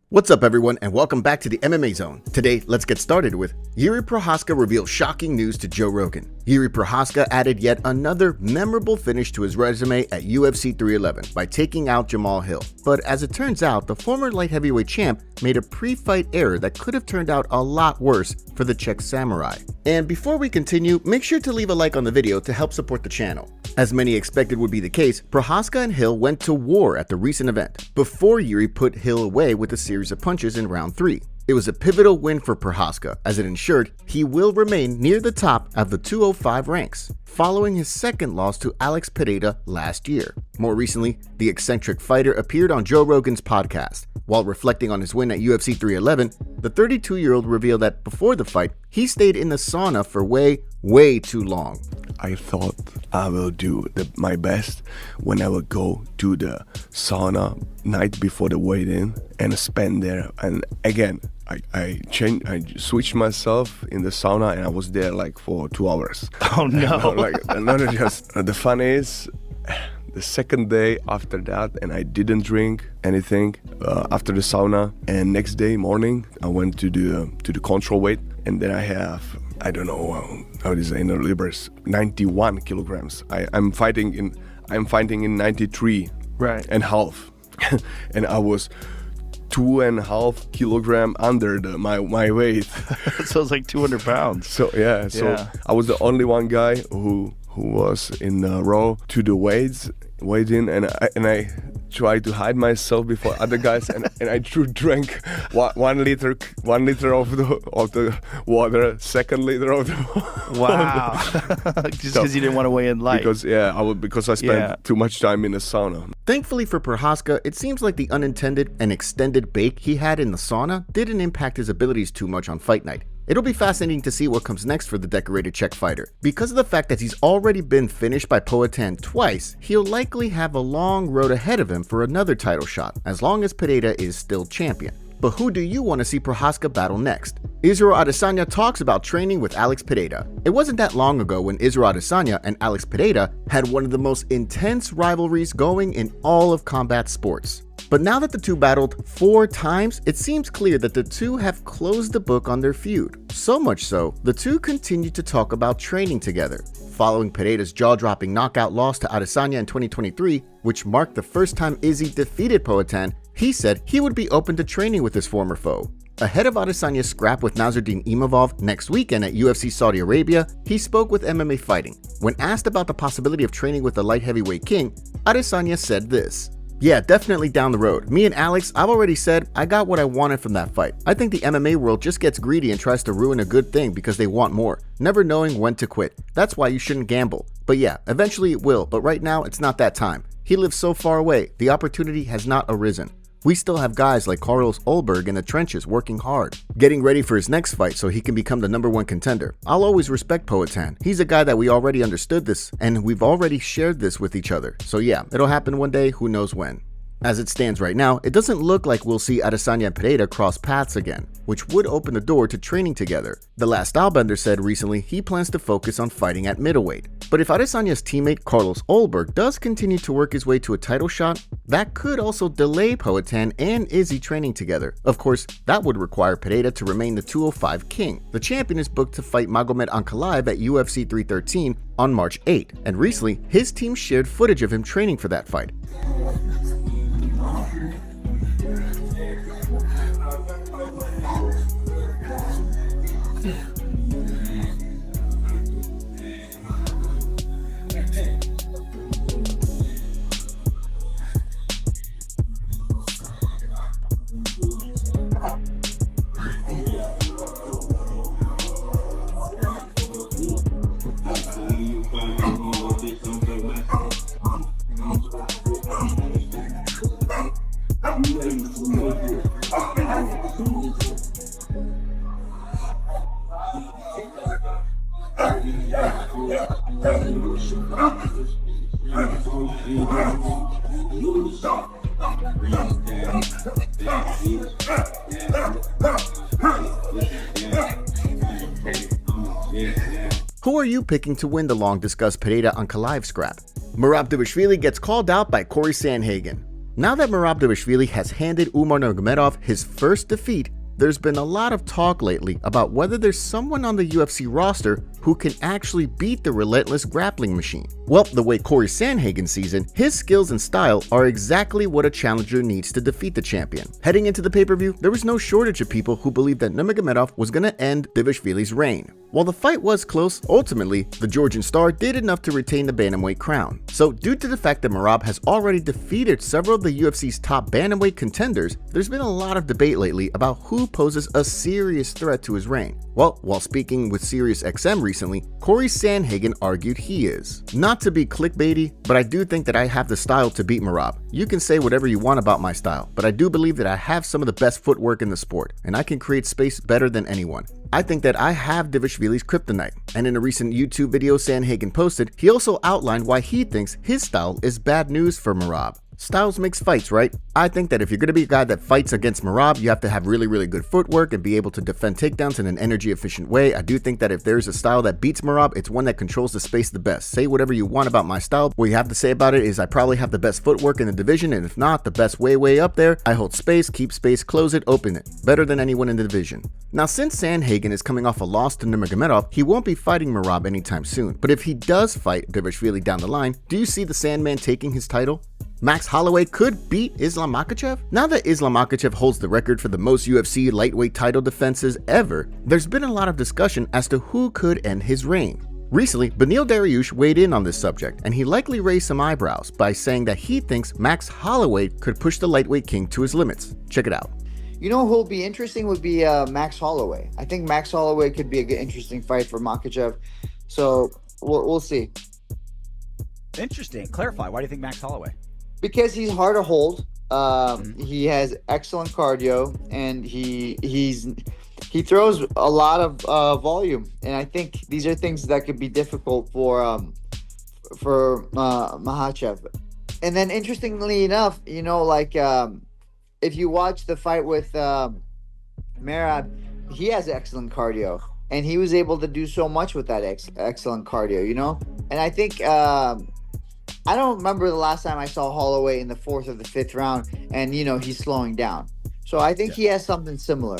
What's up everyone and welcome back to the MMA Zone. Today, let's get started with Jiri Prochazka reveals shocking news to Joe Rogan. Jiri Prochazka added yet another memorable finish to his resume at UFC 311 by taking out Jamal Hill. But as it turns out, the former light heavyweight champ made a pre-fight error that could have turned out a lot worse for the Czech samurai. And before we continue, make sure to leave a like on the video to help support the channel. As many expected would be the case, Prochazka and Hill went to war at the recent event, before Jiri put Hill away with a series of punches in round 3. It was a pivotal win for Prochazka, as it ensured he will remain near the top of the 205 ranks, following his second loss to Alex Pereira last year. More recently, the eccentric fighter appeared on Joe Rogan's podcast. While reflecting on his win at UFC 311, the 32-year-old revealed that before the fight, he stayed in the sauna for way too long. I thought I will do my best when I will go to the sauna night before the weigh-in and spend there. And again, I switched myself in the sauna and I was there like for 2 hours. Oh no! Not just. The fun is, the second day after that, and I didn't drink anything after the sauna. And next day morning, I went to the control weight, and then I have, I don't know how it is in the libras, 91 kilograms. I'm fighting in 93 and half, and I was 2.5 kilograms under my weight. So it's like 200 pounds. So yeah. I was the only one guy who was in a row to the weigh-in, and I tried to hide myself before other guys, and I drank 1 liter of the water, 2 liters of the wow. Just because you didn't want to weigh in light. Because I spent too much time in the sauna. Thankfully for Prochazka, it seems like the unintended and extended bake he had in the sauna didn't impact his abilities too much on fight night. It'll be fascinating to see what comes next for the decorated Czech fighter. Because of the fact that he's already been finished by Poatan twice, he'll likely have a long road ahead of him for another title shot, as long as Pereira is still champion. But who do you want to see Prochazka battle next? Israel Adesanya talks about training with Alex Pereira. It wasn't that long ago when Israel Adesanya and Alex Pereira had one of the most intense rivalries going in all of combat sports. But now that the two battled 4 times, it seems clear that the two have closed the book on their feud. So much so, the two continue to talk about training together. Following Pereira's jaw-dropping knockout loss to Adesanya in 2023, which marked the first time Izzy defeated Poatan, he said he would be open to training with his former foe. Ahead of Adesanya's scrap with Nasruddin Imavov next weekend at UFC Saudi Arabia, he spoke with MMA Fighting. When asked about the possibility of training with the light heavyweight king, Adesanya said this: "Yeah, definitely down the road. Me and Alex, I've already said I got what I wanted from that fight. I think the MMA world just gets greedy and tries to ruin a good thing because they want more, never knowing when to quit. That's why you shouldn't gamble. But yeah, eventually it will, but right now it's not that time. He lives so far away, the opportunity has not arisen. We still have guys like Carlos Ulberg in the trenches working hard, getting ready for his next fight so he can become the #1 contender. I'll always respect Poatan. He's a guy that we already understood this, and we've already shared this with each other. So yeah, it'll happen one day, who knows when." As it stands right now, it doesn't look like we'll see Adesanya and Pereira cross paths again, which would open the door to training together. The last Stylebender said recently he plans to focus on fighting at middleweight. But if Adesanya's teammate Carlos Ulberg does continue to work his way to a title shot, that could also delay Poatan and Izzy training together. Of course, that would require Pereira to remain the 205 king. The champion is booked to fight Nurmagomedov and Khabib at UFC 313 on March 8, and recently his team shared footage of him training for that fight. Who are you picking to win the long-discussed Pereira and Khabib scrap? Merab Dvalishvili gets called out by Cory Sandhagen. Now that Merab Dvalishvili has handed Nurmagomedov his first defeat, there's been a lot of talk lately about whether there's someone on the UFC roster who can actually beat the relentless grappling machine. Well, the way Cory Sandhagen sees it, his skills and style are exactly what a challenger needs to defeat the champion. Heading into the pay-per-view, there was no shortage of people who believed that Nurmagomedov was going to end Dvalishvili's reign. While the fight was close, ultimately, the Georgian star did enough to retain the bantamweight crown. So due to the fact that Merab has already defeated several of the UFC's top bantamweight contenders, there's been a lot of debate lately about who poses a serious threat to his reign. Well, while speaking with SiriusXM recently, Cory Sandhagen argued he is. Not to be clickbaity, but I do think that I have the style to beat Merab. You can say whatever you want about my style, but I do believe that I have some of the best footwork in the sport, and I can create space better than anyone. I think that I have Dvalishvili's kryptonite, and in a recent YouTube video Sandhagen posted, he also outlined why he thinks his style is bad news for Merab. Styles makes fights, right? I think that if you're going to be a guy that fights against Merab, you have to have really good footwork and be able to defend takedowns in an energy efficient way. I do think that if there's a style that beats Merab, it's one that controls the space the best. Say whatever you want about my style. What you have to say about it is I probably have the best footwork in the division, and if not, the best way up there. I hold space, keep space, close it, open it. Better than anyone in the division. Now, since Sandhagen is coming off a loss to Nurmagomedov, he won't be fighting Merab anytime soon. But if he does fight Dvalishvili down the line, do you see the Sandman taking his title? Max Holloway could beat Islam Makhachev? Now that Islam Makhachev holds the record for the most UFC lightweight title defenses ever, there's been a lot of discussion as to who could end his reign. Recently, Beneil Dariush weighed in on this subject, and he likely raised some eyebrows by saying that he thinks Max Holloway could push the lightweight king to his limits. Check it out. You know who'll be interesting would be Max Holloway. I think Max Holloway could be a good, interesting fight for Makhachev. So we'll see. Interesting. Clarify. Why do you think Max Holloway? Because he's hard to hold. He has excellent cardio, and he throws a lot of volume. And I think these are things that could be difficult for Makhachev. And then, interestingly enough, you know, like if you watch the fight with Merab, he has excellent cardio, and he was able to do so much with that excellent cardio. You know, and I think. I don't remember the last time I saw Holloway in the 4th or the 5th round, and, you know, he's slowing down. So I think he has something similar.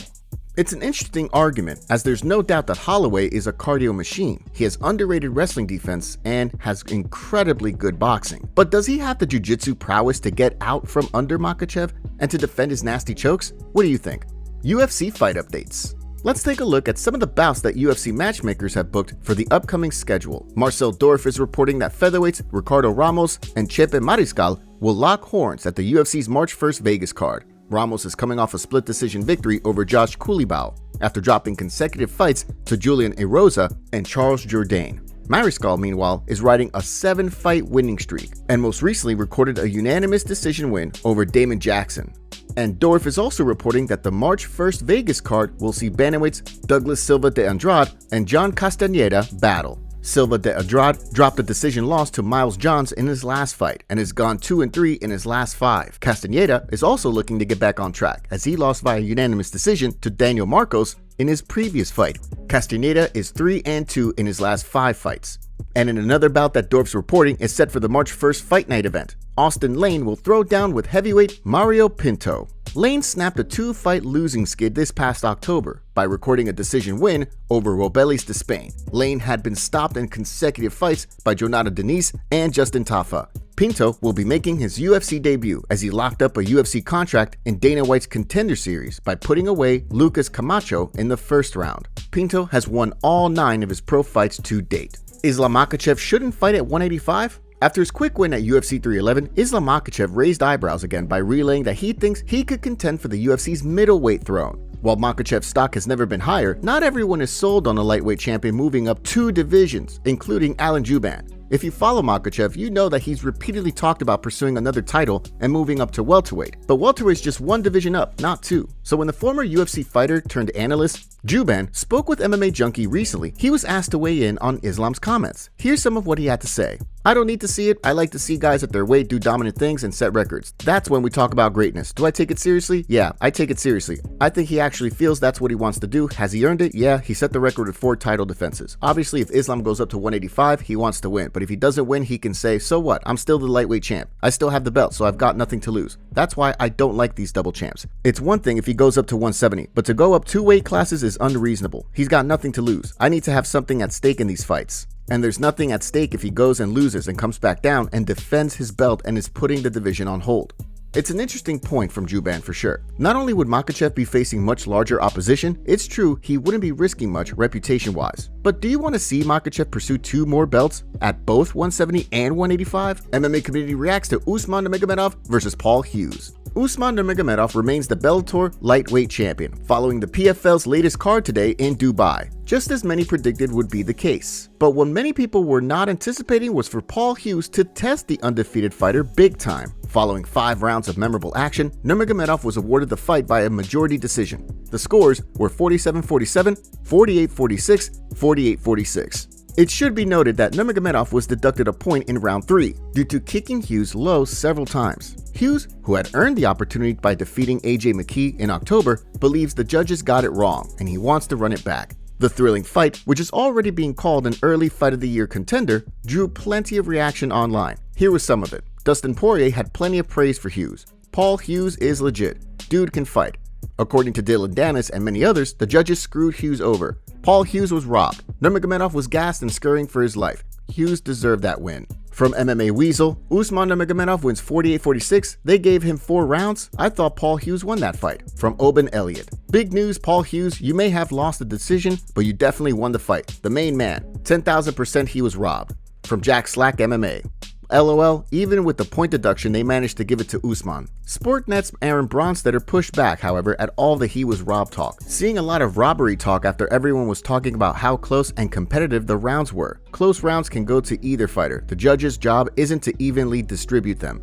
It's an interesting argument, as there's no doubt that Holloway is a cardio machine. He has underrated wrestling defense and has incredibly good boxing. But does he have the jiu-jitsu prowess to get out from under Makhachev and to defend his nasty chokes? What do you think? UFC Fight Updates. Let's take a look at some of the bouts that UFC matchmakers have booked for the upcoming schedule. Marcel Dorf is reporting that featherweights Ricardo Ramos and Chepe Mariscal will lock horns at the UFC's March 1st Vegas card. Ramos is coming off a split decision victory over Josh Coulibaugh after dropping consecutive fights to Julian Erosa and Charles Jourdain. Mariscal, meanwhile, is riding a 7-fight winning streak and most recently recorded a unanimous decision win over Damon Jackson. And Dorf is also reporting that the March 1st Vegas card will see bantamweights Douglas Silva de Andrade and John Castaneda battle. Silva de Andrade dropped a decision loss to Miles Johns in his last fight and has gone 2-3 in his last 5. Castaneda is also looking to get back on track as he lost via unanimous decision to Daniel Marcos in his previous fight. Castaneda is 3-2 in his last 5 fights. And in another bout that Dorf's reporting is set for the March 1st Fight Night event, Austin Lane will throw down with heavyweight Mario Pinto. Lane snapped a 2-fight losing skid this past October by recording a decision win over Robelis de Spain. Lane had been stopped in consecutive fights by Jonathan Denise and Justin Tafa. Pinto will be making his UFC debut as he locked up a UFC contract in Dana White's Contender Series by putting away Lucas Camacho in the first round. Pinto has won all 9 of his pro fights to date. Islam Makhachev shouldn't fight at 185? After his quick win at UFC 311, Islam Makhachev raised eyebrows again by relaying that he thinks he could contend for the UFC's middleweight throne. While Makhachev's stock has never been higher, not everyone is sold on a lightweight champion moving up 2 divisions, including Alan Jouban. If you follow Makhachev, you know that he's repeatedly talked about pursuing another title and moving up to welterweight. But welterweight is just 1 division up, not 2. So when the former UFC fighter turned analyst, Jouban, spoke with MMA Junkie recently, he was asked to weigh in on Islam's comments. Here's some of what he had to say. I don't need to see it. I like to see guys at their weight do dominant things and set records. That's when we talk about greatness. Do I take it seriously? Yeah, I take it seriously. I think he actually feels that's what he wants to do. Has he earned it? Yeah, he set the record with 4 title defenses. Obviously, if Islam goes up to 185, he wants to win. but if he doesn't win, he can say, so what? I'm still the lightweight champ. I still have the belt, so I've got nothing to lose. That's why I don't like these double champs. It's one thing if he goes up to 170, but to go up 2 weight classes is unreasonable. He's got nothing to lose. I need to have something at stake in these fights. And there's nothing at stake if he goes and loses and comes back down and defends his belt and is putting the division on hold. It's an interesting point from Juban for sure. Not only would Makhachev be facing much larger opposition, it's true he wouldn't be risking much reputation-wise. But do you want to see Makhachev pursue 2 more belts at both 170 and 185? MMA community reacts to Usman Nurmagomedov versus Paul Hughes. Usman Nurmagomedov remains the Bellator lightweight champion, following the PFL's latest card today in Dubai, just as many predicted would be the case. But what many people were not anticipating was for Paul Hughes to test the undefeated fighter big time. Following 5 rounds of memorable action, Nurmagomedov was awarded the fight by a majority decision. The scores were 47-47, 48-46, 48-46. It should be noted that Nurmagomedov was deducted a point in round 3 due to kicking Hughes low several times. Hughes, who had earned the opportunity by defeating AJ McKee in October, believes the judges got it wrong and he wants to run it back. The thrilling fight, which is already being called an early Fight of the Year contender, drew plenty of reaction online. Here was some of it. Dustin Poirier had plenty of praise for Hughes. Paul Hughes is legit. Dude can fight. According to Dylan Dennis and many others, the judges screwed Hughes over. Paul Hughes was robbed. Nurmagomedov was gassed and scurrying for his life. Hughes deserved that win. From MMA Weasel, Usman Nurmagomedov wins 48-46. They gave him 4 rounds. I thought Paul Hughes won that fight. From Oben Elliott. Big news, Paul Hughes, you may have lost the decision, but you definitely won the fight. The main man. 10,000% he was robbed. From Jack Slack MMA. LOL, even with the point deduction, they managed to give it to Usman. Sportnet's Aaron Bronstetter pushed back, however, at all the he was robbed talk, seeing a lot of robbery talk after everyone was talking about how close and competitive the rounds were. Close rounds can go to either fighter. The judge's job isn't to evenly distribute them.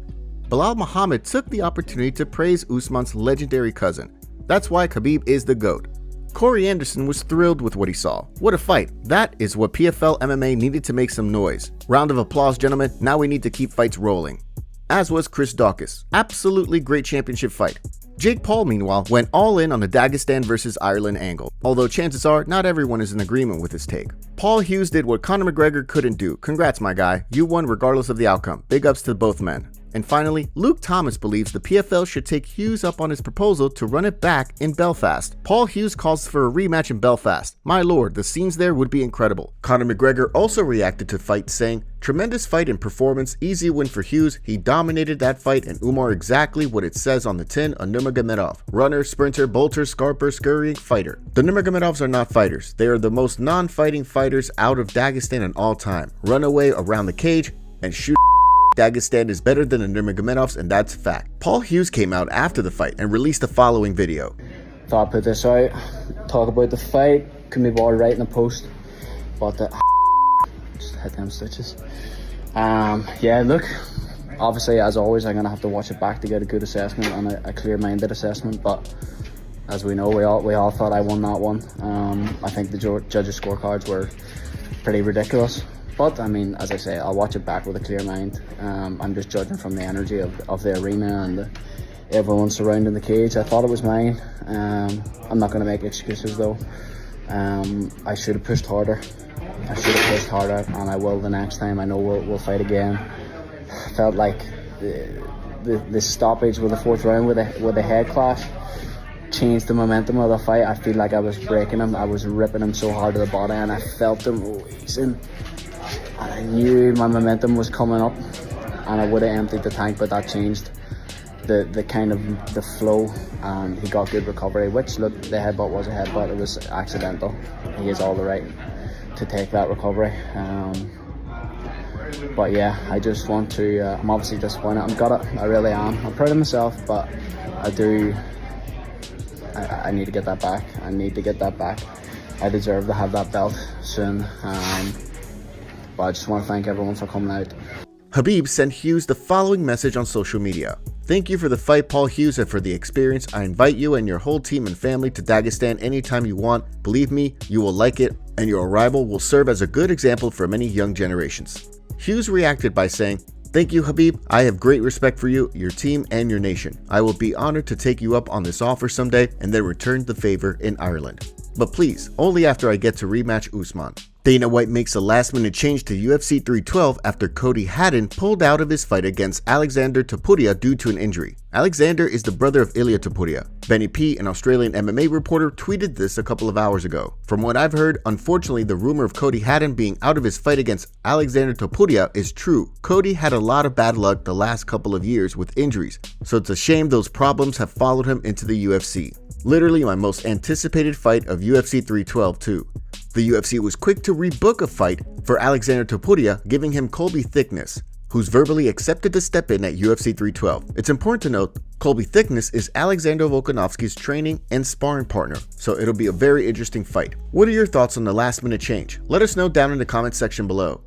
Bilal Muhammad took the opportunity to praise Usman's legendary cousin. That's why Khabib is the GOAT. Cory Anderson was thrilled with what he saw. What a fight. That is what PFL MMA needed to make some noise. Round of applause, gentlemen. Now we need to keep fights rolling. As was Chris Daukaus. Absolutely great championship fight. Jake Paul, meanwhile, went all in on the Dagestan versus Ireland angle, although chances are not everyone is in agreement with his take. Paul Hughes did what Conor McGregor couldn't do. Congrats, my guy. You won regardless of the outcome. Big ups to both men. And finally, Luke Thomas believes the PFL should take Hughes up on his proposal to run it back in Belfast. Paul Hughes calls for a rematch in Belfast. My lord, the scenes there would be incredible. Conor McGregor also reacted to fight, saying, tremendous fight and performance, easy win for Hughes. He dominated that fight and Umar exactly what it says on the tin, a Nurmagomedov. Runner, sprinter, bolter, scarper, scurrying fighter. The Nurmagomedovs are not fighters. They are the most non-fighting fighters out of Dagestan in all time. Run away around the cage and shoot. Dagestan is better than the Nurmagomedovs, and that's a fact. Paul Hughes came out after the fight and released the following video. Thought I'd put this out, talk about the fight, couldn't be bothered writing a post, but just hit them stitches. Yeah, look, obviously as always I'm going to have to watch it back to get a good assessment and a clear-minded assessment, but as we know, we all thought I won that one. I think the judges' scorecards were pretty ridiculous. But I mean, as I say, I'll watch it back with a clear mind. I'm just judging from the energy of the arena and everyone surrounding the cage. I thought it was mine. I'm not going to make excuses though. I should have pushed harder. And I will the next time. I know we'll fight again. Felt like the stoppage with the 4th round with the head clash changed the momentum of the fight. I feel like I was breaking him. I was ripping him so hard to the body, and I felt him releasing. I knew my momentum was coming up and I would have emptied the tank, but that changed the kind of the flow, and he got good recovery, which, look, the headbutt was a headbutt. It was accidental. He has all the right to take that recovery. But yeah, I just want to, I'm obviously disappointed. I'm gutted, I really am. I'm proud of myself, but I need to get that back. I deserve to have that belt soon. But I just want to thank everyone for coming out. Khabib sent Hughes the following message on social media. Thank you for the fight, Paul Hughes, and for the experience. I invite you and your whole team and family to Dagestan anytime you want. Believe me, you will like it, and your arrival will serve as a good example for many young generations. Hughes reacted by saying, thank you, Khabib. I have great respect for you, your team, and your nation. I will be honored to take you up on this offer someday and then return the favor in Ireland. But please, only after I get to rematch Usman. Dana White makes a last-minute change to UFC 312 after Cody Haddon pulled out of his fight against Alexander Topuria due to an injury. Alexander is the brother of Ilia Topuria. Benny P, an Australian MMA reporter, tweeted this a couple of hours ago. From what I've heard, unfortunately the rumor of Cody Haddon being out of his fight against Alexander Topuria is true. Cody had a lot of bad luck the last couple of years with injuries, so it's a shame those problems have followed him into the UFC. Literally my most anticipated fight of UFC 312 too. The UFC was quick to rebook a fight for Alexander Topuria, giving him Colby Thickness, who's verbally accepted to step in at UFC 312. It's important to note, Colby Thickness is Alexander Volkanovski's training and sparring partner, so it'll be a very interesting fight. What are your thoughts on the last minute change? Let us know down in the comment section below.